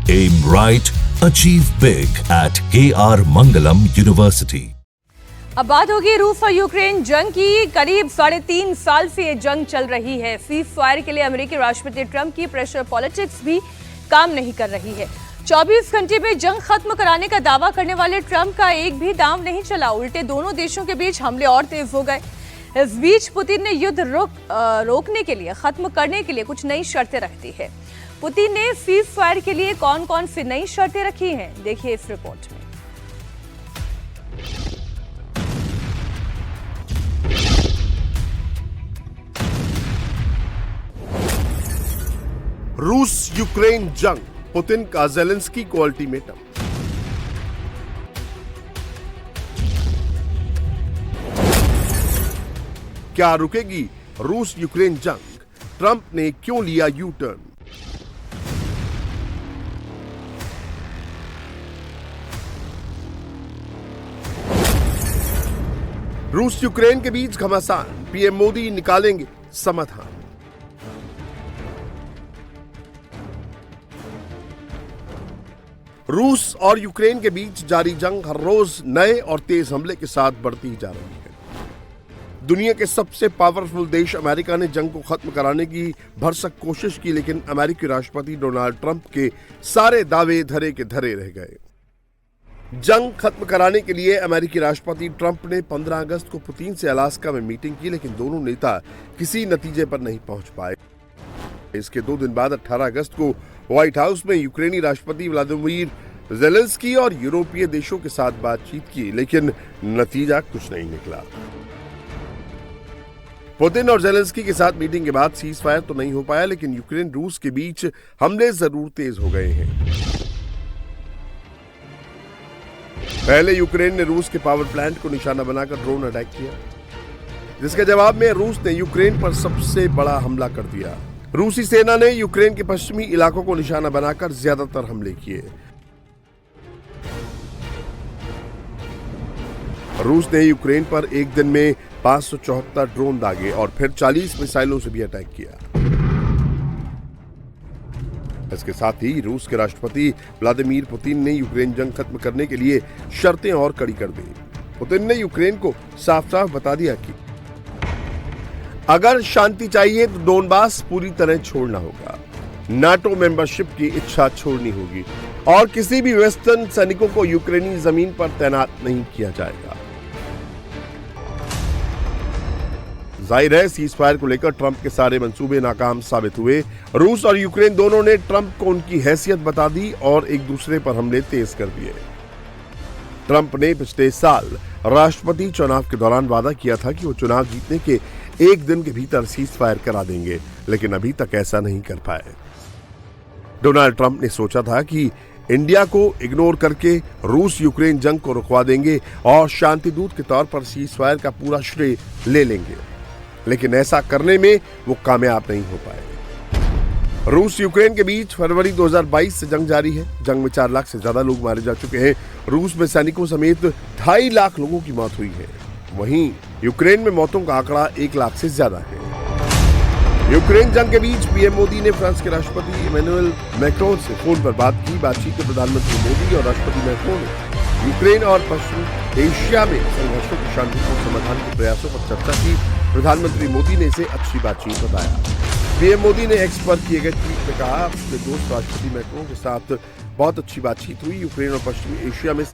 Aim right, achieve big at KR Mangalam University. अब बात होगी रूस और यूक्रेन जंग की। करीब 3.5 साल से ये जंग चल रही है। सीज फायर के लिए अमेरिकी राष्ट्रपति ट्रंप की प्रेशर पॉलिटिक्स भी काम नहीं कर रही है। 24 घंटे में जंग खत्म कराने का दावा करने वाले ट्रंप का एक भी दांव नहीं चला। उल्टे दोनों देशों के बीच हमले और तेज हो गए। इस बीच पुतिन ने युद्ध रोकने के लिए, खत्म करने के लिए कुछ नई शर्तें रख दी है। पुतिन ने सीज फायर के लिए कौन कौन सी नई शर्तें रखी हैं, देखिए इस रिपोर्ट में। रूस यूक्रेन जंग, पुतिन का ज़ेलेंस्की को अल्टीमेटम। क्या रुकेगी रूस यूक्रेन जंग? ट्रंप ने क्यों लिया यू टर्न? रूस यूक्रेन के बीच घमासान, पीएम मोदी निकालेंगे समाधान। रूस और यूक्रेन के बीच जारी जंग हर रोज नए और तेज हमले के साथ बढ़ती जा रही है। दुनिया के सबसे पावरफुल देश अमेरिका ने जंग को खत्म कराने की भरसक कोशिश की, लेकिन अमेरिकी राष्ट्रपति डोनाल्ड ट्रंप के सारे दावे धरे के धरे रह गए। जंग खत्म कराने के लिए अमेरिकी राष्ट्रपति ट्रंप ने 15 अगस्त को पुतिन से अलास्का में मीटिंग की, लेकिन दोनों नेता किसी नतीजे पर नहीं पहुंच पाए। इसके 2 दिन बाद 18 अगस्त को व्हाइट हाउस में यूक्रेनी राष्ट्रपति व्लादिमीर ज़ेलेंस्की और यूरोपीय देशों के साथ बातचीत की, लेकिन नतीजा कुछ नहीं निकला। पुतिन और ज़ेलेंस्की के साथ मीटिंग के बाद सीज फायर तो नहीं हो पाया, लेकिन यूक्रेन रूस के बीच हमले जरूर तेज हो गए हैं। पहले यूक्रेन ने रूस के पावर प्लांट को निशाना बनाकर ड्रोन अटैक किया, जिसके जवाब में रूस ने यूक्रेन पर सबसे बड़ा हमला कर दिया। रूसी सेना ने यूक्रेन के पश्चिमी इलाकों को निशाना बनाकर ज्यादातर हमले किए। रूस ने यूक्रेन पर एक दिन में 574 ड्रोन दागे और फिर 40 मिसाइलों से भी अटैक किया। इसके साथ ही रूस के राष्ट्रपति व्लादिमीर पुतिन ने यूक्रेन जंग खत्म करने के लिए शर्तें और कड़ी कर दी। पुतिन ने यूक्रेन को साफ साफ बता दिया कि अगर शांति चाहिए तो डोनबास पूरी तरह छोड़ना होगा, नाटो मेंबरशिप की इच्छा छोड़नी होगी और किसी भी वेस्टर्न सैनिकों को यूक्रेनी जमीन पर तैनात नहीं किया जाएगा। जाहिर है, सीज फायर को लेकर ट्रंप के सारे मंसूबे नाकाम साबित हुए। रूस और यूक्रेन दोनों ने ट्रंप को उनकी हैसियत बता दी और एक दूसरे पर हमले तेज कर दिए। ट्रंप ने पिछले साल राष्ट्रपति चुनाव के दौरान वादा किया था कि वो चुनाव जीतने के एक दिन के भीतर सीज फायर करा देंगे, लेकिन अभी तक ऐसा नहीं कर पाए। डोनाल्ड ट्रंप ने सोचा था कि इंडिया को इग्नोर करके रूस यूक्रेन जंग को रुकवा देंगे और शांति दूत के तौर पर सीज फायर का पूरा श्रेय ले लेंगे, लेकिन ऐसा करने में वो कामयाब नहीं हो पाए। रूस यूक्रेन के बीच फरवरी 2022 से जंग जारी है। जंग में 4 लाख से ज्यादा लोग मारे जा चुके हैं। रूस में सैनिकों समेत 2.5 लाख लोगों की मौत हुई है। वहीं यूक्रेन में मौतों का आंकड़ा 1 लाख से ज्यादा है। यूक्रेन जंग के बीच पीएम मोदी ने फ्रांस के राष्ट्रपति इमैनुअल मैक्रोन से फोन पर बात की। बातचीत में प्रधानमंत्री मोदी और राष्ट्रपति मैक्रोन ने यूक्रेन और पश्चिम एशिया में संघर्षों के शांतिपूर्ण समाधान के प्रयासों पर चर्चा की। प्रधानमंत्री मोदी ने इसे अच्छी बातचीत बताया। पीएम मोदी ने एक्स पर किए गए ट्वीट में कहा, अपने दोस्त राष्ट्रपति मैक्रोन के साथ बहुत अच्छी बातचीत हुई। यूक्रेन और पश्चिमी एशिया में